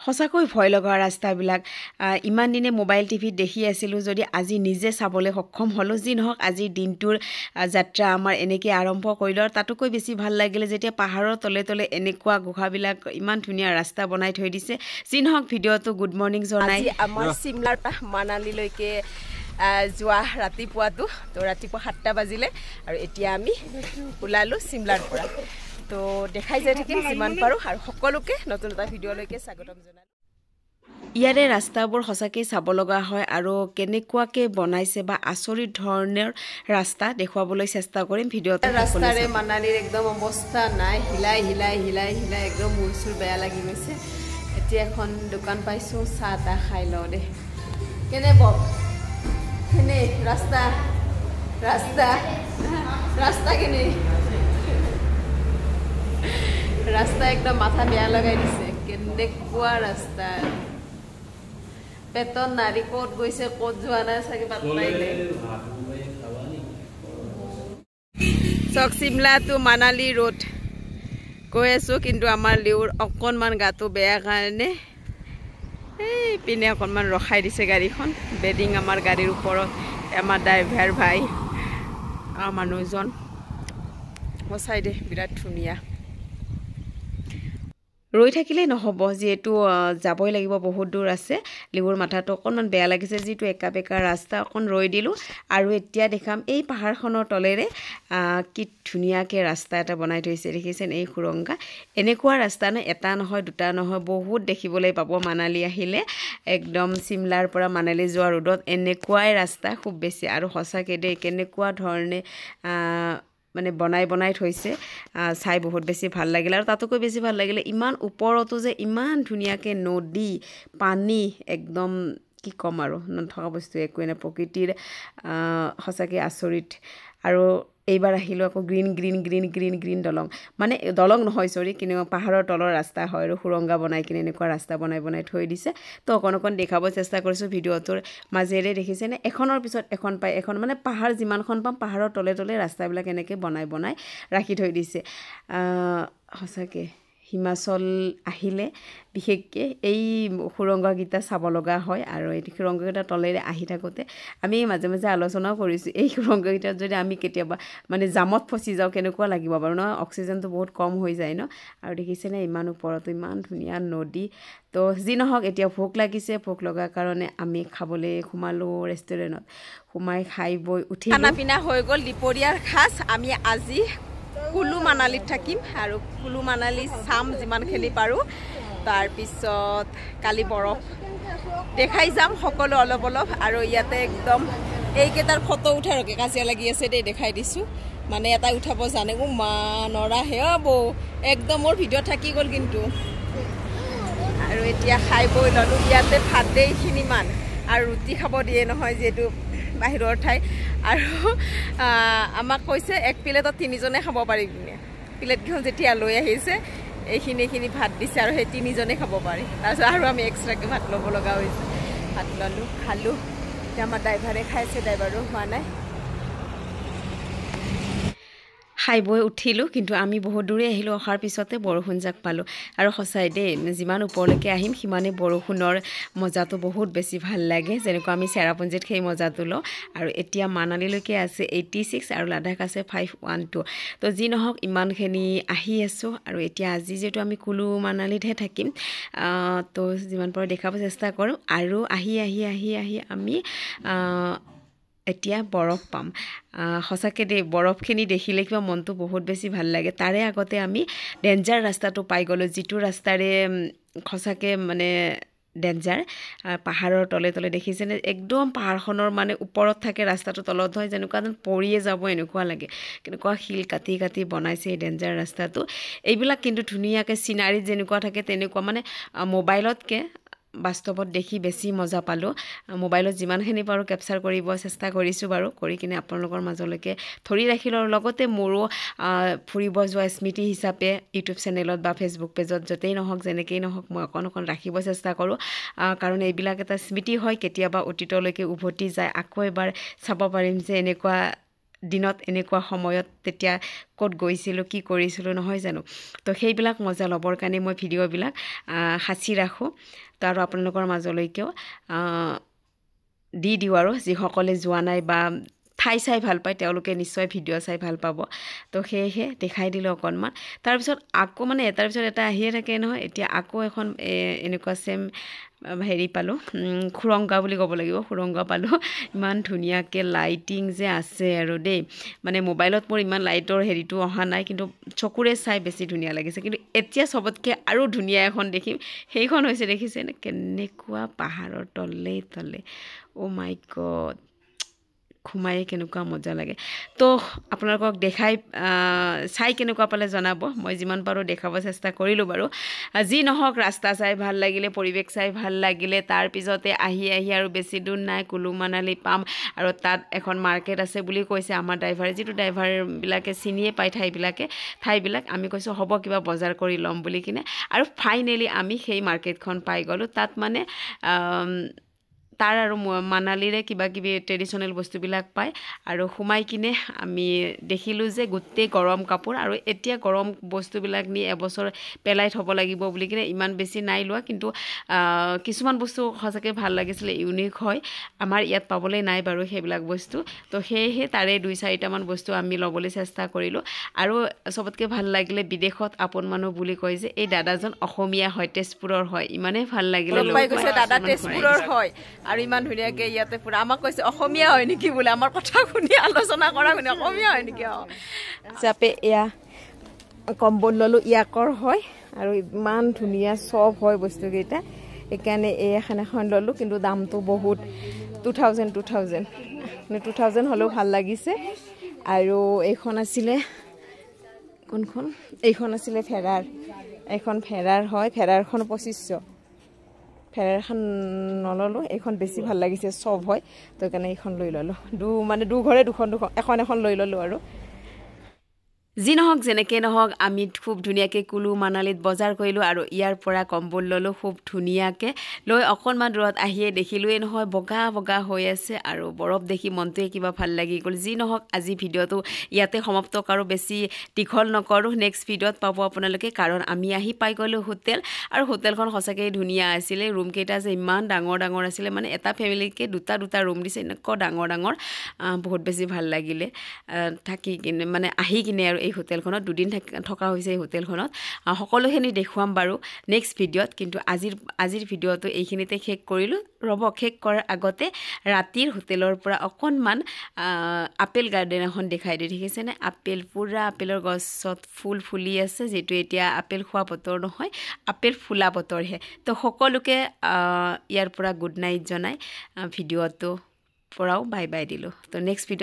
সঁচাকৈ ভয় লগা ৰাস্তাবিলাক ইমান দিনে মোবাইল টিভিত দেখি আছিলোঁ যদি আজি নিজে চাবলৈ সক্ষম হ'লোঁ যি নহওক আজিৰ দিনটোৰ যাত্ৰা আমাৰ এনেকৈ আৰম্ভ কৰিলোঁ আৰু তাতোকৈ বেছি ভাল লাগিলে যেতিয়া পাহাৰৰ তলে তলে এনেকুৱা গুহাবিলাক ইমান ধুনীয়া ৰাস্তা বনাই থৈ দিছে যি নহওক ভিডিঅ'টো গুড মৰ্ণিং জনাই আমাৰ চিমলাৰ পৰা মানালীলৈকে যোৱা ৰাতিপুৱাটো তো ৰাতিপুৱা 7টা বাজিলে আৰু এতিয়া আমি ওলালোঁ চিমলাৰ পৰা তো দেখাই যাই থাকিম যিমান পাৰোঁ আৰু সকলোকে নতুন এটা ভিডিঅ'লৈকে স্বাগতম জনালোঁ ইয়াৰে ৰাস্তাবোৰ সঁচাকৈ চাব লগা হয় আৰু কেনেকুৱাকৈ বনাইছে বা আচৰিত ধৰণৰ ৰাস্তা দেখুৱাবলৈ চেষ্টা কৰিম ভিডিঅ'ত ৰাস্তাৰে মানালীৰ একদম অৱস্থা নাই হিলাই হিলাই হিলাই হিলাই একদম মূৰ চুৰ বেয়া লাগি গৈছে এতিয়া এখন দোকান পাইছোঁ চাহ তাহ খাই লওঁ দে কেনে বক কেনে ৰাস্তা ৰাস্তা ৰাস্তা কেনে ৰাস্তা একদম মাথা বেয়া লগাই দিছে কেনেকুৱা ৰাস্তা পেটত নাৰী ক'ত গৈছে ক'ত যোৱা নাই চাগে পাত্তাই নাই চক চিমলা টু মানালী ৰোড গৈ আছোঁ কিন্তু আমাৰ লিউৰ অকণমান গাটো বেয়া কাৰণে এই পিনে অকণমান ৰখাই দিছে গাড়ীখন বেডিং আমাৰ গাড়ীৰ ওপৰত আমাৰ ড্ৰাইভাৰ ভাই মানুহজন সঁচাই দে বিৰাট ধুনীয়া ৰৈ থাকিলেই নহ'ব যিহেতু যাবই লাগিব বহুত দূৰ আছে লিউৰ মাথাটো অকণমান বেয়া লাগিছে যিটো একা বেকা ৰাস্তা অকণ ৰৈ দিলোঁ আৰু এতিয়া দেখাম এই পাহাৰখনৰ তলেৰে কি ধুনীয়াকৈ ৰাস্তা এটা বনাই থৈছে দেখিছেন এই সুৰংগা এনেকুৱা ৰাস্তা নাই এটা নহয় দুটা নহয় বহুত দেখিবলৈ পাব মানালী আহিলে একদম চিমলাৰ পৰা মানালী যোৱা ৰোডত এনেকুৱাই ৰাস্তা খুব বেছি আৰু সঁচাকৈ দেই কেনেকুৱা ধৰণে মানে বনাই থৈছে চাই বহুত বেছি ভাল লাগিলে আৰু তাতোকৈ বেছি ভাল লাগিলে ইমান ওপৰতো যে ইমান ধুনীয়াকৈ নদী পানী একদম কি ক'ম আৰু নথকা বস্তু একোৱে নাই প্ৰকৃতিৰ সঁচাকৈ আচৰিত আৰু এইবাৰ আহিলোঁ আকৌ গ্ৰীণ দলং মানে দলং নহয় চৰি কিন্তু পাহাৰৰ তলৰ ৰাস্তা হয় আৰু সুৰংগা বনাই কিনে এনেকুৱা ৰাস্তা বনাই থৈ দিছে তো অকণ দেখাব চেষ্টা কৰিছোঁ ভিডিঅ'টোৰ মাজেৰে দেখিছেনে এখনৰ পিছত এখন পাই এখন মানে পাহাৰ যিমানখন পাম পাহাৰৰ তলে তলে ৰাস্তাবিলাক এনেকৈ বনাই ৰাখি থৈ দিছে সঁচাকৈ হিমাচল আহিলে বিশেষকৈ এই সুৰংগকেইটা চাব লগা হয় আৰু এই সুৰংগকেইটাৰ তলেৰে আহি থাকোঁতে আমি মাজে মাজে আলোচনাও কৰিছোঁ এই সুৰংগকেইটাত যদি আমি কেতিয়াবা মানে জামত ফচি যাওঁ কেনেকুৱা লাগিব বাৰু ন অক্সিজেনটো বহুত কম হৈ যায় ন আৰু দেখিছেনে ইমান ওপৰতো ইমান ধুনীয়া নদী তো যি নহওক এতিয়া ভোক লাগিছে ভোক লগাৰ কাৰণে আমি খাবলৈ সোমালোঁ ৰেষ্টুৰেণ্টত সোমাই খাই বৈ উঠি খানা পিনা হৈ গ'ল দুপৰীয়াৰ সাজ আমি আজি কুলু মানালীত থাকিম আৰু কুলু মানালী চাম যিমানখিনি পাৰোঁ তাৰপিছত কালি বৰফ দেখাই যাম সকলো অলপ আৰু ইয়াতে একদম এইকেইটাৰ ফটো উঠাই ৰকে কাজিয়া লাগি আছে দেই দেখাই দিছোঁ মানে এটা উঠাব জানে মা নৰাহে বৌ একদম মোৰ ভিডিঅ' থাকি গ'ল কিন্তু আৰু এতিয়া খাই বৈ ল'লোঁ ইয়াতে ভাত দে এইখিনিমান আৰু ৰুটি খাব দিয়ে নহয় যিহেতু বাহিৰৰ ঠাই আৰু আমাক কৈছে এক প্লেটত 3জনে খাব পাৰি পিনে প্লেটকেইখন যেতিয়া লৈ আহিছে এইখিনি ভাত দিছে আৰু সেই 3জনে খাব পাৰি তাৰপিছত আৰু আমি এক্সট্ৰাকৈ ভাত ল'ব লগা হৈছে ভাত ল'লোঁ খালোঁ এতিয়া আমাৰ ড্ৰাইভাৰে খাইছে ড্ৰাইভাৰো হোৱা নাই খাই বৈ উঠিলোঁ কিন্তু আমি বহুত দূৰে আহিলোঁ অহাৰ পিছতে বৰষুণ জাক পালোঁ আৰু সঁচাই দেই যিমান ওপৰলৈকে আহিম সিমানেই বৰষুণৰ মজাটো বহুত বেছি ভাল লাগে যেনেকুৱা আমি চেৰাপুঞ্জীত সেই মজাটো লওঁ আৰু এতিয়া মানালীলৈকে আছে 86 আৰু লাডাখ আছে 512 তো যি নহওক ইমানখিনি আহি আছোঁ আৰু এতিয়া আজি যিহেতু আমি কুলু মানালীতহে থাকিম তো যিমান পাৰোঁ দেখাব চেষ্টা কৰোঁ আৰু আহি আমি এতিয়া বৰফ পাম সঁচাকৈ দেই বৰফখিনি দেখিলে কিবা মনটো বহুত বেছি ভাল লাগে তাৰে আগতে আমি ডেঞ্জাৰ ৰাস্তাটো পাই গ'লোঁ যিটো ৰাস্তাৰে সঁচাকৈ মানে ডেঞ্জাৰ পাহাৰৰ তলে দেখিছেনে একদম পাহাৰখনৰ মানে ওপৰত থাকে ৰাস্তাটো তলত হয় যেনেকুৱা যেন পৰিয়ে যাব এনেকুৱা লাগে কেনেকুৱা শিল কাটি বনাইছে এই ডেঞ্জাৰ ৰাস্তাটো এইবিলাক কিন্তু ধুনীয়াকৈ চিনাৰীত যেনেকুৱা থাকে তেনেকুৱা মানে মোবাইলতকৈ বাস্তৱত দেখি বেছি মজা পালোঁ মোবাইলত যিমানখিনি পাৰোঁ কেপচাৰ কৰিব চেষ্টা কৰিছোঁ বাৰু কৰি কিনে আপোনালোকৰ মাজলৈকে ধৰি ৰাখিলোঁ আৰু লগতে মোৰো ফুৰিব যোৱা স্মৃতি হিচাপে ইউটিউব চেনেলত বা ফেচবুক পেজত য'তেই নহওক যেনেকেই নহওক মই অকণ ৰাখিব চেষ্টা কৰোঁ কাৰণ এইবিলাক এটা স্মৃতি হয় কেতিয়াবা অতীতলৈকে উভতি যায় আকৌ এবাৰ চাব পাৰিম যে এনেকুৱা দিনত এনেকুৱা সময়ত তেতিয়া ক'ত গৈছিলোঁ কি কৰিছিলোঁ নহয় জানো তো সেইবিলাক মজা ল'বৰ কাৰণে মই ভিডিঅ'বিলাক সাঁচি ৰাখোঁ তো আৰু আপোনালোকৰ মাজলৈকেও দি দিওঁ আৰু যিসকলে যোৱা নাই বা ঠাই চাই ভাল পায় তেওঁলোকে নিশ্চয় ভিডিঅ' চাই ভাল পাব তো সেয়েহে দেখাই দিলোঁ অকণমান তাৰপিছত আকৌ মানে এটাৰ পিছত এটা আহিয়ে থাকে নহয় এতিয়া আকৌ এখন এনেকুৱা ছেম হেৰি পালোঁ খুৰংগা বুলি ক'ব লাগিব খুৰংগা পালোঁ ইমান ধুনীয়াকৈ লাইটিং যে আছে আৰু দেই মানে মোবাইলত মোৰ ইমান লাইটৰ হেৰিটো অহা নাই কিন্তু চকুৰে চাই বেছি ধুনীয়া লাগিছে কিন্তু এতিয়া চবতকৈ আৰু ধুনীয়া এখন দেখিম সেইখন হৈছে দেখিছেনে কেনেকুৱা পাহাৰৰ তলে অ' মাই গড ঘুমাই কেনেকুৱা মজা লাগে তো আপোনালোকক দেখাই চাই কেনেকুৱা পালে জনাব মই যিমান পাৰোঁ দেখাব চেষ্টা কৰিলোঁ বাৰু যি নহওক ৰাস্তা চাই ভাল লাগিলে পৰিৱেশ চাই ভাল লাগিলে তাৰপিছতে আহি আৰু বেছি দূৰ নাই কুলু মানালী পাম আৰু তাত এখন মাৰ্কেট আছে বুলি কৈছে আমাৰ ড্ৰাইভাৰে যিটো ড্ৰাইভাৰবিলাকে চিনিয়ে পায় ঠাইবিলাক আমি কৈছোঁ হ'ব কিবা বজাৰ কৰি ল'ম বুলি কিনে আৰু ফাইনেলি আমি সেই মাৰ্কেটখন পাই গ'লোঁ তাত মানে তাৰ আৰু মানালীৰে কিবা কিবি ট্ৰেডিশ্যনেল বস্তুবিলাক পায় আৰু সোমাই কিনে আমি দেখিলোঁ যে গোটেই গৰম কাপোৰ আৰু এতিয়া গৰম বস্তুবিলাক নি এবছৰ পেলাই থ'ব লাগিব বুলি কিনে ইমান বেছি নাই লোৱা কিন্তু কিছুমান বস্তু সঁচাকৈ ভাল লাগিছিলে ইউনিক হয় আমাৰ ইয়াত পাবলৈ নাই বাৰু সেইবিলাক বস্তু তো সেয়েহে তাৰে 2-4টামান বস্তু আমি ল'বলৈ চেষ্টা কৰিলোঁ আৰু চবতকৈ ভাল লাগিলে বিদেশত আপোন মানুহ বুলি কয় যে এই দাদাজন অসমীয়া হয় তেজপুৰৰ হয় ইমানেই ভাল লাগিলে দাদা তেজপুৰৰ হয় আৰু ইমান ধুনীয়াকৈ ইয়াতে পুৰা আমাক কৈছে অসমীয়া হয় নেকি বোলে আমাৰ কথা শুনি আলোচনা কৰা শুনি অসমীয়া হয় নেকি হিচাপে এয়া কম্বল ল'লোঁ ইয়াকৰ হয় আৰু ইমান ধুনীয়া চব হয় বস্তুকেইটা সেইকাৰণে এখন ল'লোঁ কিন্তু দামটো বহুত 2000 হ'লেও ভাল লাগিছে আৰু এইখন আছিলে কোনখন এইখন আছিলে এইখন ফেৰাৰ হয় ফেৰাৰখন 2500 ফেৰাৰখন নল'লোঁ এইখন বেছি ভাল লাগিছে চব হয় তো সেইকাৰণে এইখন লৈ ল'লোঁ দুঘৰে দুখন এখন লৈ ল'লোঁ আৰু যি নহওক যেনেকৈ নহওক আমি খুব ধুনীয়াকৈ কুলু মানালীত বজাৰ কৰিলোঁ আৰু ইয়াৰ পৰা কম্বল ল'লোঁ খুব ধুনীয়াকৈ লৈ অকণমান দূৰত আহিয়ে দেখিলোঁৱেই নহয় বগা হৈ আছে আৰু বৰফ দেখি মনটোৱে কিবা ভাল লাগি গ'ল যি নহওক আজি ভিডিঅ'টো ইয়াতে সমাপ্ত কৰোঁ বেছি দীঘল নকৰোঁ নেক্সট ভিডিঅ'ত পাব আপোনালোকে কাৰণ আমি আহি পাই গ'লোঁ হোটেল আৰু হোটেলখন সঁচাকৈ ধুনীয়া আছিলে ৰুমকেইটা যে ইমান ডাঙৰ আছিলে মানে এটা ফেমিলিকে দুটা ৰুম দিছে এনেকুৱা ডাঙৰ বহুত বেছি ভাল লাগিলে থাকি কিনে মানে আহি কিনে আৰু এই হোটেলখনত দুদিন থকা হৈছে এই হোটেলখনত সকলোখিনি দেখুৱাম বাৰু নেক্সট ভিডিঅ'ত কিন্তু আজিৰ ভিডিঅ'টো এইখিনিতে শেষ কৰিলোঁ শেষ কৰাৰ আগতে ৰাতিৰ হোটেলৰ পৰা অকণমান আপেল গাৰ্ডেন এখন দেখাই দিওঁ দেখিছেনে পুৰা আপেলৰ গছত ফুল ফুলি আছে যিটো এতিয়া আপেল খোৱা বতৰ নহয় আপেল ফুলা বতৰহে তো সকলোকে ইয়াৰ পৰা গুড নাইট জনাই ভিডিঅ'টো পৰাও বাই দিলোঁ তো নেক্সট ভিডিঅ'ত